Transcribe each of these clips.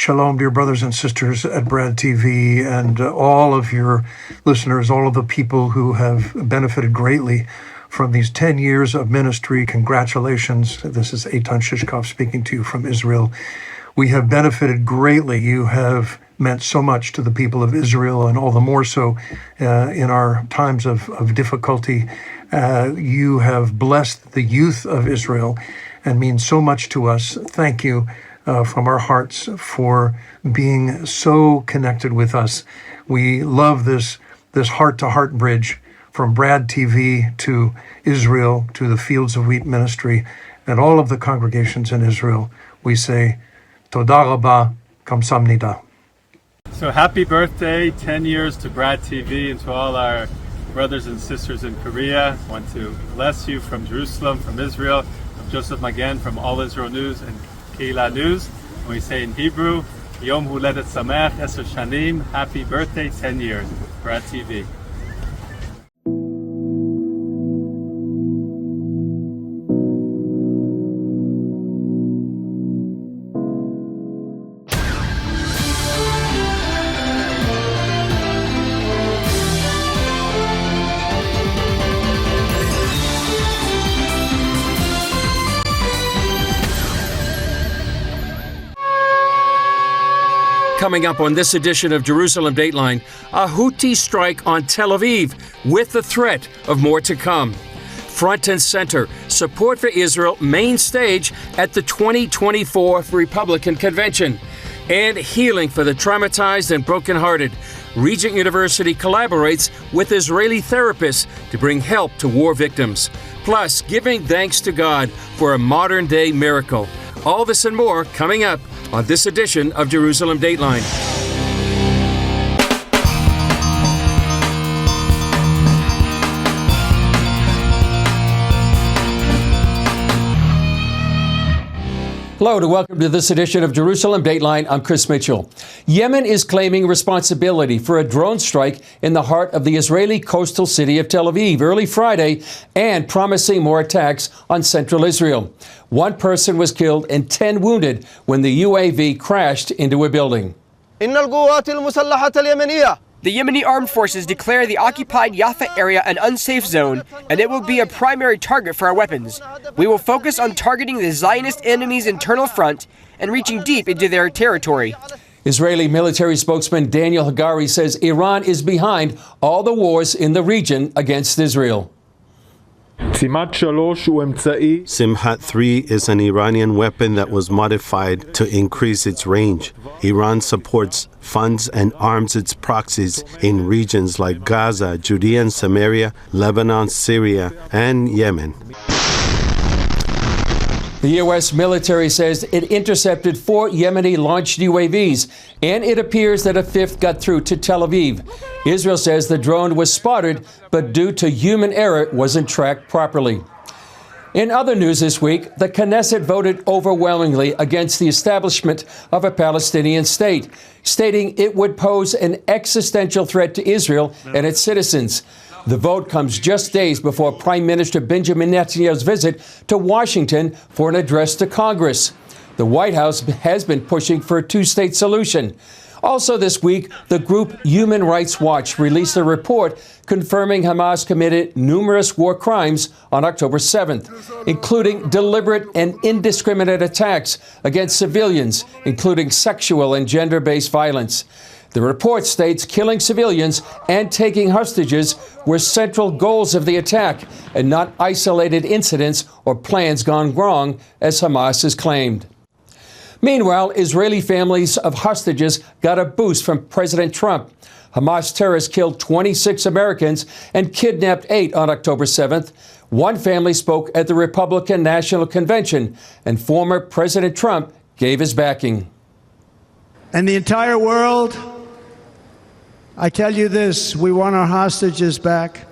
Shalom, dear brothers and sisters at BRADTV and all of your listeners, all of the people who have benefited greatly from these 10 years of ministry. Congratulations. This is Eitan Shishkov speaking to you from Israel. We have benefited greatly. You have meant so much to the people of Israel, and all the more so in our times of difficulty. You have blessed the youth of Israel and mean so much to us. Thank you from our hearts for being so connected with us. We love this heart-to-heart bridge from BRADTV to Israel, to the Fields of Wheat ministry, and all of the congregations in Israel. We say, Toda Rabba, Kamsamnida. So happy birthday, 10 years to BRADTV and to all our brothers and sisters in Korea. I want to bless you from Jerusalem, from Israel. I'm Joseph Magen from All Israel News and Kehila News. And we say in Hebrew, Yom Huledet Sameach, 10 Shanim, happy birthday, 10 years, BRADTV. Coming up on this edition of Jerusalem Dateline, a Houthi strike on Tel Aviv with the threat of more to come. Front and center, support for Israel main stage at the 2024 Republican Convention. And healing for the traumatized and brokenhearted. Regent University collaborates with Israeli therapists to bring help to war victims. Plus, giving thanks to God for a modern-day miracle. All this and more coming up on this edition of Jerusalem Dateline. Hello and welcome to this edition of Jerusalem Dateline. I'm Chris Mitchell. Yemen is claiming responsibility for a drone strike in the heart of the Israeli coastal city of Tel Aviv early Friday and promising more attacks on central Israel. One person was killed and 10 wounded when the UAV crashed into a building. The Yemeni armed forces declare the occupied Yafa area an unsafe zone, and it will be a primary target for our weapons. We will focus on targeting the Zionist enemy's internal front and reaching deep into their territory. Israeli military spokesman Daniel Hagari says Iran is behind all the wars in the region against Israel. Simhat 3 is an Iranian weapon that was modified to increase its range. Iran supports, funds, and arms its proxies in regions like Gaza, Judea and Samaria, Lebanon, Syria, and Yemen. The U.S. military says it intercepted 4 Yemeni-launched UAVs, and it appears that a 5th got through to Tel Aviv. Israel says the drone was spotted, but due to human error, wasn't tracked properly. In other news this week, the Knesset voted overwhelmingly against the establishment of a Palestinian state, stating it would pose an existential threat to Israel and its citizens. The vote comes just days before Prime Minister Benjamin Netanyahu's visit to Washington for an address to Congress. The White House has been pushing for a two-state solution. Also this week, the group Human Rights Watch released a report confirming Hamas committed numerous war crimes on October 7th, including deliberate and indiscriminate attacks against civilians, including sexual and gender-based violence. The report states killing civilians and taking hostages were central goals of the attack and not isolated incidents or plans gone wrong, as Hamas has claimed. Meanwhile, Israeli families of hostages got a boost from President Trump. Hamas terrorists killed 26 Americans and kidnapped 8 on October 7th. One family spoke at the Republican National Convention, and former President Trump gave his backing. And the entire world, I tell you this, we want our hostages back,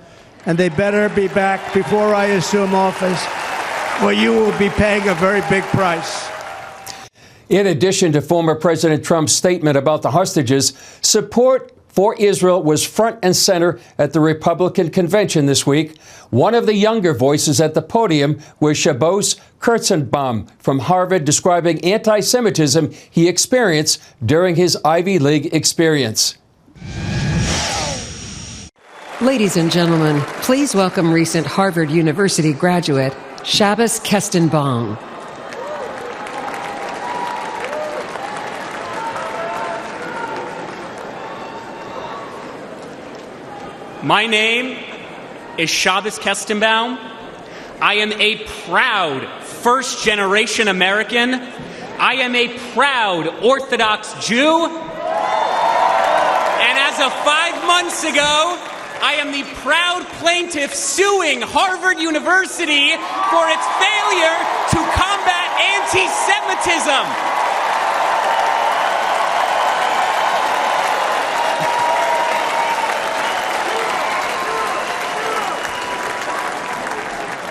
and they better be back before I assume office, or you will be paying a very big price. In addition to former President Trump's statement about the hostages, support for Israel was front and center at the Republican convention this week. One of the younger voices at the podium was Shabbos Kurtzenbaum from Harvard, describing anti-Semitism he experienced during his Ivy League experience. Ladies and gentlemen, please welcome recent Harvard University graduate Shabbos Kurtzenbaum. My name is Shabbos Kurtzenbaum. I am a proud first-generation American. I am a proud Orthodox Jew. And as of 5 months ago, I am the proud plaintiff suing Harvard University for its failure to combat anti-Semitism.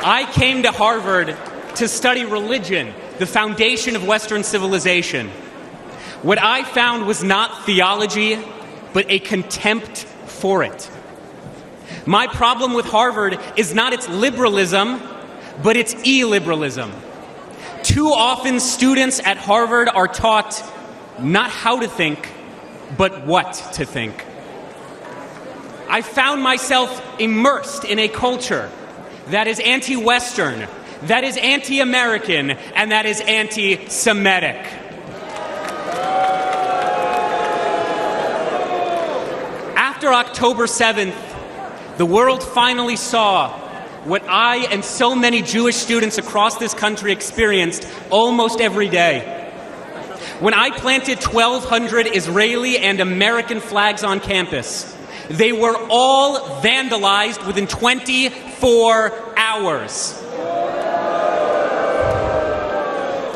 I came to Harvard to study religion, the foundation of Western civilization. What I found was not theology, but a contempt for it. My problem with Harvard is not its liberalism, but its illiberalism. Too often, students at Harvard are taught not how to think, but what to think. I found myself immersed in a culture that is anti-Western, that is anti-American, and that is anti-Semitic. After October 7th, the world finally saw what I and so many Jewish students across this country experienced almost every day. When I planted 1,200 Israeli and American flags on campus, they were all vandalized within 24 hours.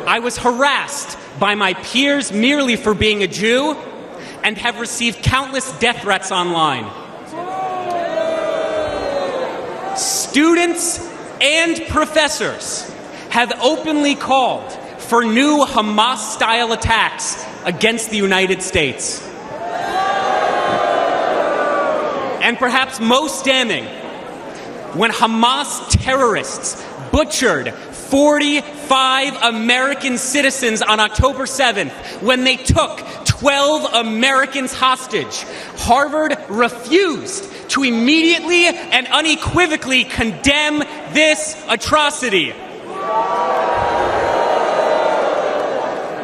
I was harassed by my peers merely for being a Jew and have received countless death threats online. Students and professors have openly called for new Hamas-style attacks against the United States. And perhaps most damning, when Hamas terrorists butchered 45 American citizens on October 7th, when they took 12 Americans hostage, Harvard refused to immediately and unequivocally condemn this atrocity.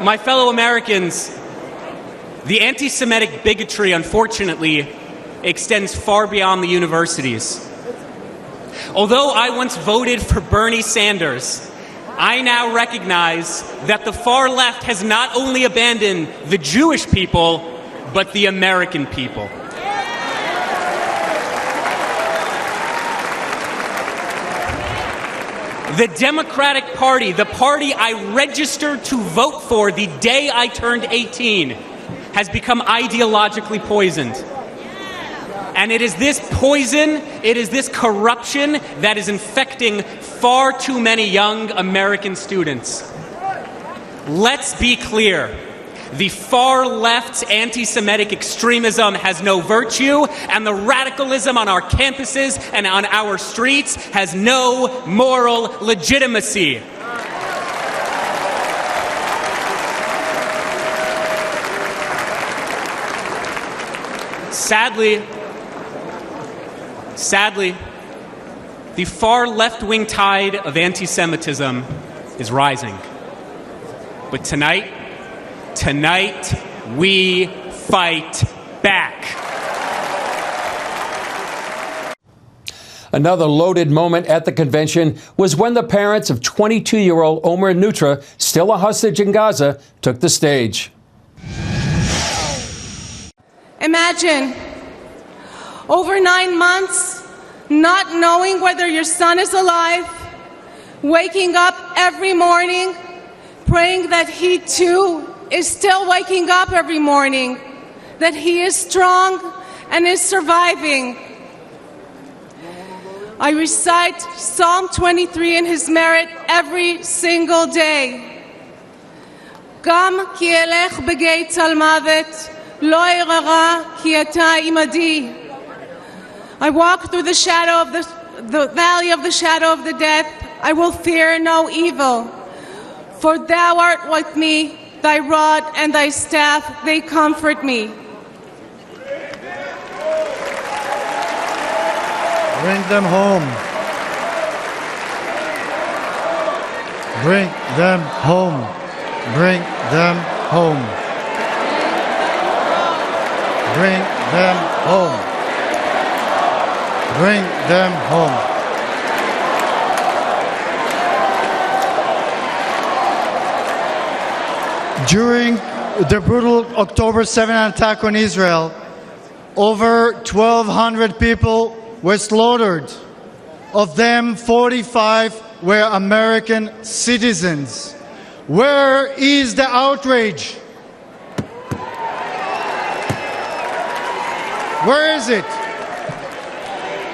My fellow Americans, the anti-Semitic bigotry, unfortunately, extends far beyond the universities. Although I once voted for Bernie Sanders, I now recognize that the far left has not only abandoned the Jewish people, but the American people. The Democratic Party, the party I registered to vote for the day I turned 18, has become ideologically poisoned. And it is this poison, it is this corruption that is infecting far too many young American students. Let's be clear. The far left's anti-Semitic extremism has no virtue, and the radicalism on our campuses and on our streets has no moral legitimacy. Sadly, the far left-wing tide of anti-Semitism is rising. But tonight, we fight back. Another loaded moment at the convention was when the parents of 22-year-old Omer Nutra, still a hostage in Gaza, took the stage. Imagine over 9 months not knowing whether your son is alive, waking up every morning, praying that he too is still waking up every morning, that he is strong and is surviving. I recite Psalm 23 in his merit every single day. Gam ki elech begei tzal mavet, Lo erara ki ata imadi. I walk through the shadow of the valley of the shadow of the death. I will fear no evil, for thou art with me. Thy rod and thy staff, they comfort me. Bring them home. Bring them home. Bring them home. Bring them home. Bring them home. During the brutal October 7 attack on Israel, over 1,200 people were slaughtered. Of them, 45 were American citizens. Where is the outrage? Where is it?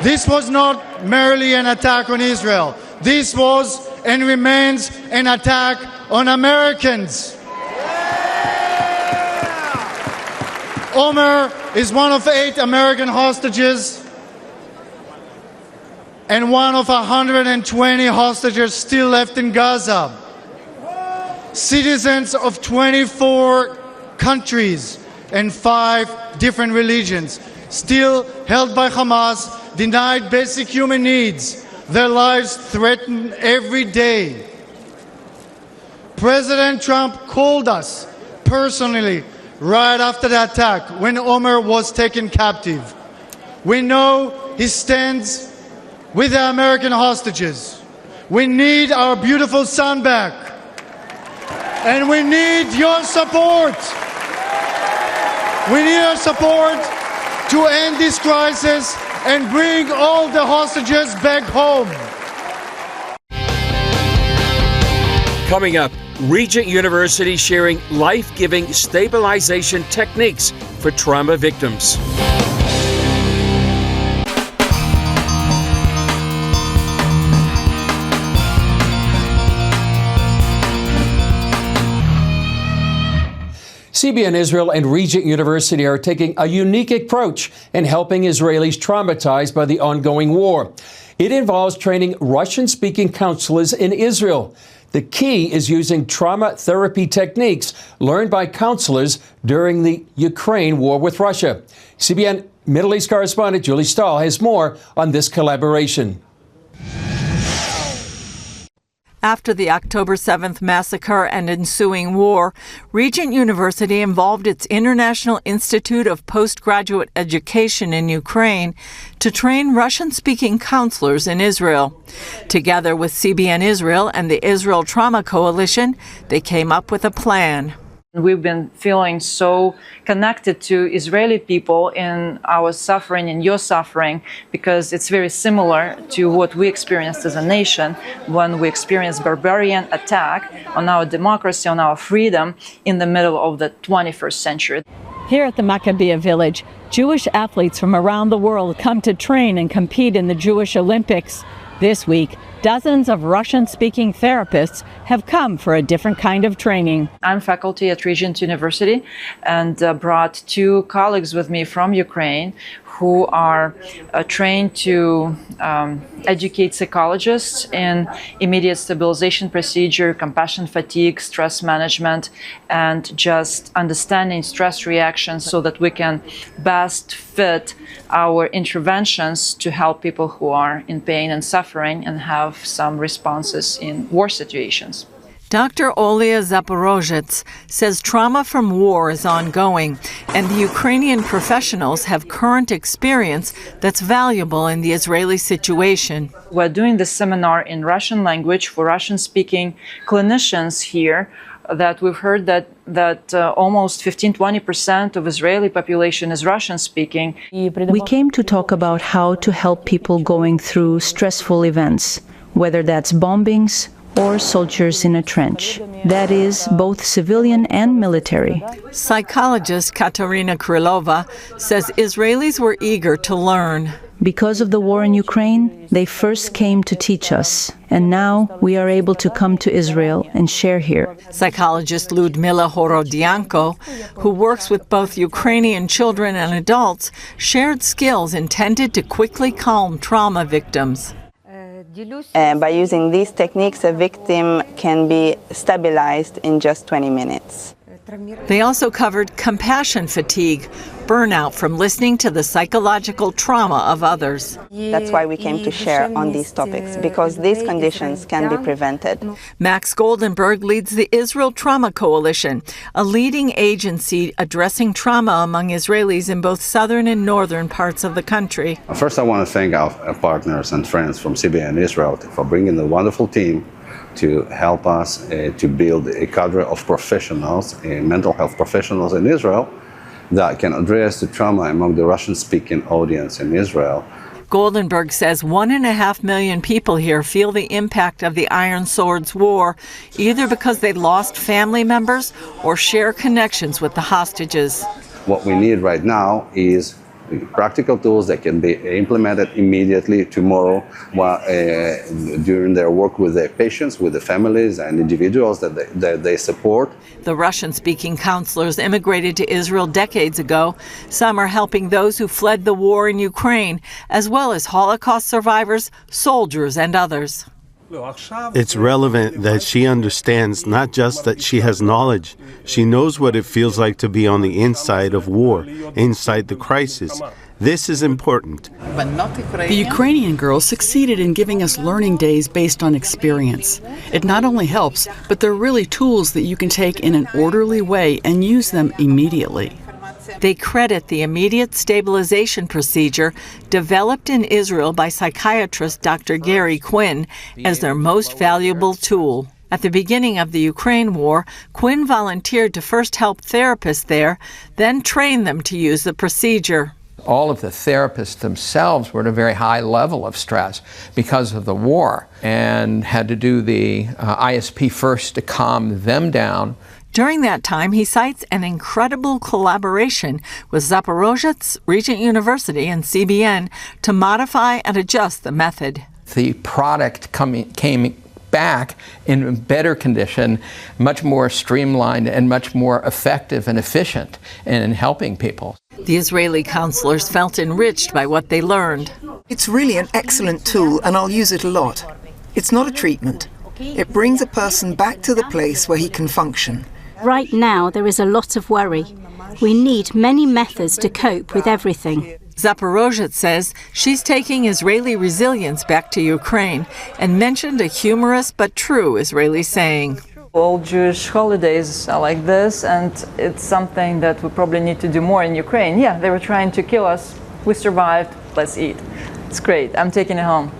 This was not merely an attack on Israel. This was and remains an attack on Americans. Omer is one of 8 American hostages and one of 120 hostages still left in Gaza. Citizens of 24 countries and 5 different religions, still held by Hamas, denied basic human needs, their lives threatened every day. President Trump called us personally right after the attack when Omer was taken captive. We know he stands with the American hostages. We need our beautiful son back. And we need your support. We need your support to end this crisis and bring all the hostages back home. Coming up, Regent University sharing life-giving stabilization techniques for trauma victims. CBN Israel and Regent University are taking a unique approach in helping Israelis traumatized by the ongoing war. It involves training Russian-speaking counselors in Israel. The key is using trauma therapy techniques learned by counselors during the Ukraine war with Russia. CBN Middle East correspondent Julie Stahl has more on this collaboration. After the October 7th massacre and ensuing war, Regent University involved its International Institute of Postgraduate Education in Ukraine to train Russian-speaking counselors in Israel. Together with CBN Israel and the Israel Trauma Coalition, they came up with a plan. We've been feeling so connected to Israeli people in our suffering and your suffering because it's very similar to what we experienced as a nation when we experienced barbarian attack on our democracy, on our freedom in the middle of the 21st century. Here at the Maccabea village, Jewish athletes from around the world come to train and compete in the Jewish Olympics. This week, dozens of Russian-speaking therapists have come for a different kind of training. I'm faculty at Regent University and brought 2 colleagues with me from Ukraine who are trained to educate psychologists in immediate stabilization procedure, compassion fatigue, stress management, and just understanding stress reactions so that we can best fit our interventions to help people who are in pain and suffering and have some responses in war situations. Dr. Olia Zaporozhets says trauma from war is ongoing, and the Ukrainian professionals have current experience that's valuable in the Israeli situation. We're doing this seminar in Russian language for Russian-speaking clinicians here that we've heard that almost 15-20% of Israeli population is Russian-speaking. We came to talk about how to help people going through stressful events, whether that's bombings or soldiers in a trench. That is, both civilian and military. Psychologist Katerina Krylova says Israelis were eager to learn. Because of the war in Ukraine, they first came to teach us, and now we are able to come to Israel and share here. Psychologist Ludmila Horodianko, who works with both Ukrainian children and adults, shared skills intended to quickly calm trauma victims. By using these techniques, a victim can be stabilized in just 20 minutes. They also covered compassion fatigue, burnout from listening to the psychological trauma of others. That's why we came to share on these topics, because these conditions can be prevented. Max Goldenberg leads the Israel Trauma Coalition, a leading agency addressing trauma among Israelis in both southern and northern parts of the country. First, I want to thank our partners and friends from CBN Israel for bringing a wonderful team to help us to build a cadre of professionals, mental health professionals in Israel that can address the trauma among the Russian-speaking audience in Israel. Goldenberg says 1.5 million people here feel the impact of the Iron Swords War, either because they lost family members or share connections with the hostages. What we need right now is practical tools that can be implemented immediately tomorrow during their work with their patients, with the families and individuals that they support. The Russian-speaking counselors immigrated to Israel decades ago. Some are helping those who fled the war in Ukraine, as well as Holocaust survivors, soldiers, and others. It's relevant that she understands not just that she has knowledge, she knows what it feels like to be on the inside of war, inside the crisis. This is important. The Ukrainian girls succeeded in giving us learning days based on experience. It not only helps, but they're really tools that you can take in an orderly way and use them immediately. They credit the immediate stabilization procedure developed in Israel by psychiatrist Dr. Gary Quinn as their most valuable tool. At the beginning of the Ukraine war, Quinn volunteered to first help therapists there, then train them to use the procedure. All of the therapists themselves were at a very high level of stress because of the war and had to do the ISP first to calm them down. During that time, he cites an incredible collaboration with Zaporozhye Regent University and CBN to modify and adjust the method. The product came back in better condition, much more streamlined and much more effective and efficient in helping people. The Israeli counselors felt enriched by what they learned. It's really an excellent tool, and I'll use it a lot. It's not a treatment. It brings a person back to the place where he can function. Right now, there is a lot of worry. We need many methods to cope with everything. Zaporozhye says she's taking Israeli resilience back to Ukraine and mentioned a humorous but true Israeli saying. All Jewish holidays are like this, and it's something that we probably need to do more in Ukraine. Yeah, they were trying to kill us. We survived. Let's eat. It's great. I'm taking it home.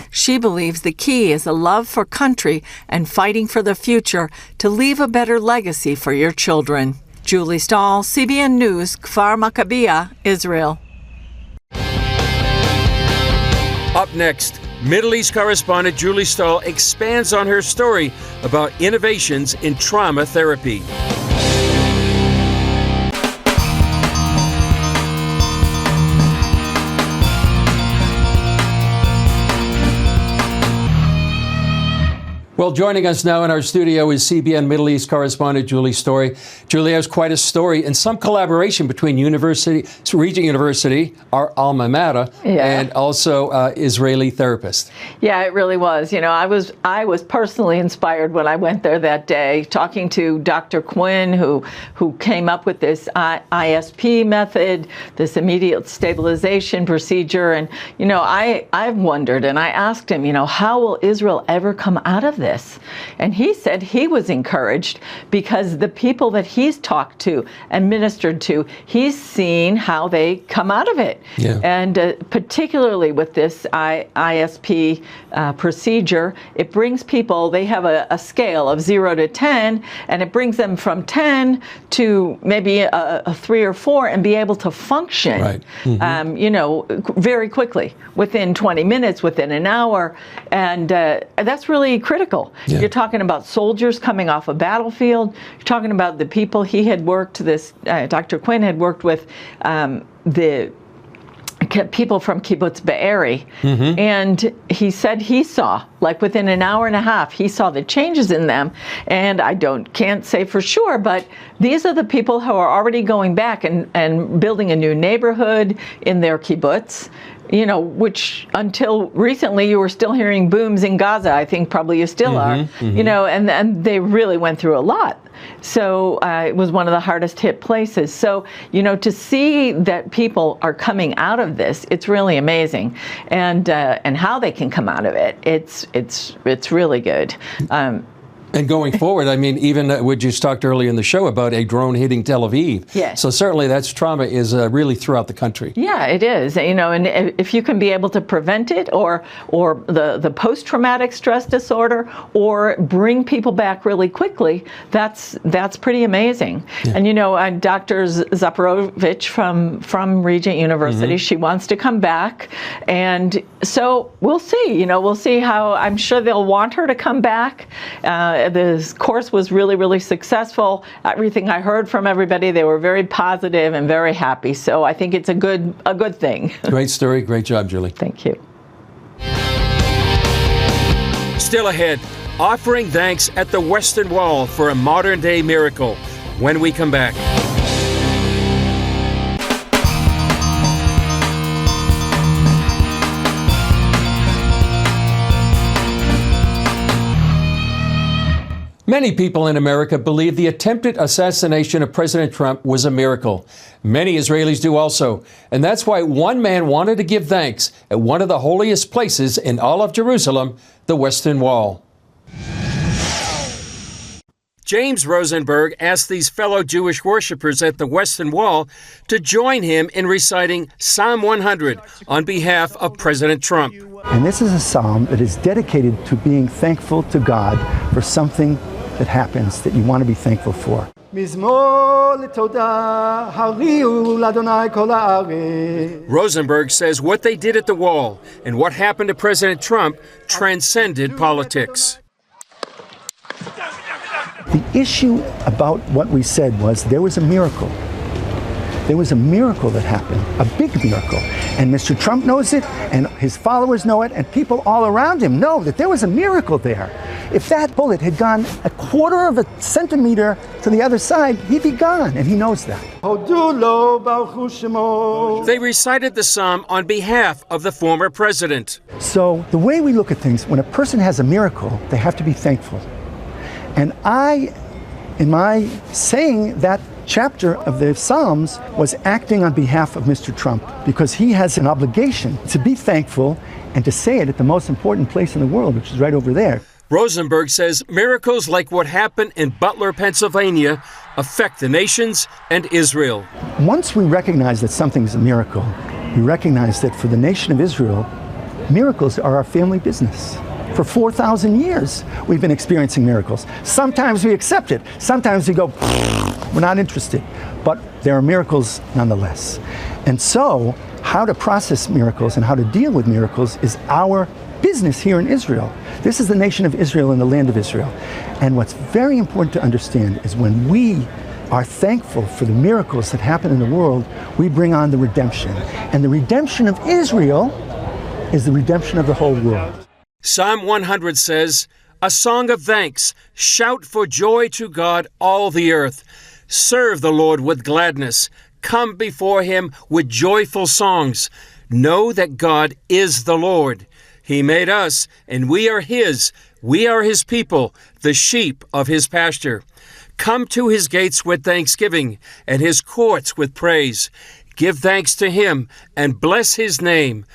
She believes the key is a love for country and fighting for the future to leave a better legacy for your children. Julie Stahl, CBN News, Kfar Maccabea, Israel. Up next, Middle East correspondent Julie Stahl expands on her story about innovations in trauma therapy. Well, joining us now in our studio is CBN Middle East correspondent Julie Stahl. Julie has quite a story and some collaboration between Regent University, our alma mater, and also Israeli therapists. Yeah, it really was. You know, I was personally inspired when I went there that day, talking to Dr. Quinn, who came up with this ISP method, this immediate stabilization procedure. And, you know, I've wondered, and I asked him, you know, how will Israel ever come out of this? And he said he was encouraged because the people that he's talked to and ministered to, he's seen how they come out of it. Yeah. And particularly with this ISP procedure, it brings people, they have a scale of 0 to 10, and it brings them from 10 to maybe a 3 or 4 and be able to function, right. You know, very quickly, within 20 minutes, within an hour. And that's really critical. Yeah. You're talking about soldiers coming off a battlefield. You're talking about the people he had worked, Dr. Quinn had worked with, the people from Kibbutz Be'eri, and he said he saw, like within an hour and a half, he saw the changes in them. And I can't say for sure, but these are the people who are already going back and building a new neighborhood in their kibbutz. You know, which until recently you were still hearing booms in Gaza. I think probably you still are. You know, and they really went through a lot. So it was one of the hardest hit places. So, you know, to see that people are coming out of this, it's really amazing, and how they can come out of it, it's really good. And going forward, I mean, even what you talked earlier in the show about a drone hitting Tel Aviv. Yes. So certainly that's trauma is really throughout the country. Yeah, it is. You know, and if you can be able to prevent it, or the post-traumatic stress disorder, or bring people back really quickly, that's pretty amazing. Yeah. And you know, Dr. Zaporovich from Regent University, she wants to come back, and so we'll see. You know, we'll see how. I'm sure they'll want her to come back. The course was really, really successful. Everything I heard from everybody, they were very positive and very happy. So I think it's a good thing. Great story. Great job, Julie. Thank you. Still ahead, offering thanks at the Western Wall for a modern-day miracle. When we come back. Many people in America believe the attempted assassination of President Trump was a miracle. Many Israelis do also. And that's why one man wanted to give thanks at one of the holiest places in all of Jerusalem, the Western Wall. James Rosenberg asked these fellow Jewish worshipers at the Western Wall to join him in reciting Psalm 100 on behalf of President Trump. And this is a psalm that is dedicated to being thankful to God for something that happens that you want to be thankful for. Rosenberg says what they did at the wall and what happened to President Trump transcended politics. The issue about what we said was there was a miracle. There was a miracle that happened, a big miracle. And Mr. Trump knows it, and his followers know it, and people all around him know that there was a miracle there. If that bullet had gone a quarter of a centimeter to the other side, he'd be gone, and he knows that. They recited the psalm on behalf of the former president. So the way we look at things, when a person has a miracle, they have to be thankful. And I, in my saying that chapter of the Psalms, was acting on behalf of Mr. Trump, because he has an obligation to be thankful and to say it at the most important place in the world, which is right over there. Rosenberg says miracles like what happened in Butler, Pennsylvania, affect the nations and Israel. Once we recognize that something's a miracle, we recognize that for the nation of Israel, miracles are our family business. For 4,000 years, we've been experiencing miracles. Sometimes we accept it. Sometimes we go, we're not interested. But there are miracles nonetheless. And so, how to process miracles and how to deal with miracles is our business here in Israel. This is the nation of Israel and the land of Israel. And what's very important to understand is when we are thankful for the miracles that happen in the world, we bring on the redemption. And the redemption of Israel is the redemption of the whole world. Psalm 100 says, a song of thanks, shout for joy to God, all the earth. Serve the Lord with gladness. Come before him with joyful songs. Know that God is the Lord. He made us, and we are his. We are his people, the sheep of his pasture. Come to his gates with thanksgiving, and his courts with praise. Give thanks to him and bless his name.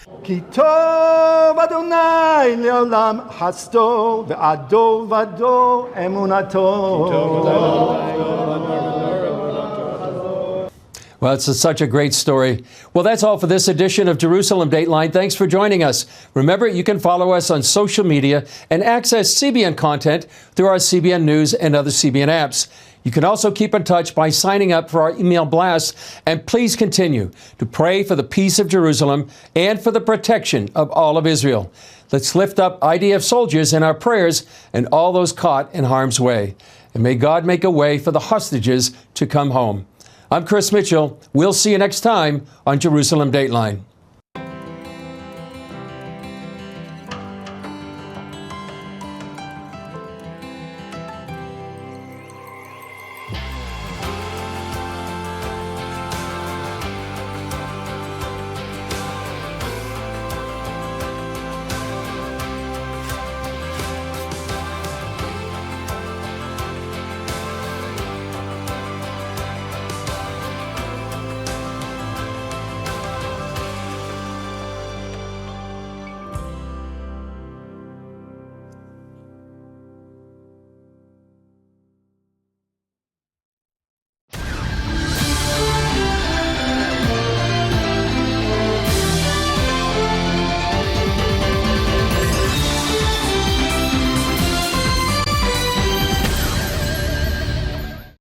Well, it's such a great story. Well, that's all for this edition of Jerusalem Dateline. Thanks for joining us. Remember, you can follow us on social media and access CBN content through our CBN News and other CBN apps. You can also keep in touch by signing up for our email blasts, and please continue to pray for the peace of Jerusalem and for the protection of all of Israel. Let's lift up IDF soldiers in our prayers and all those caught in harm's way. And may God make a way for the hostages to come home. I'm Chris Mitchell. We'll see you next time on Jerusalem Dateline.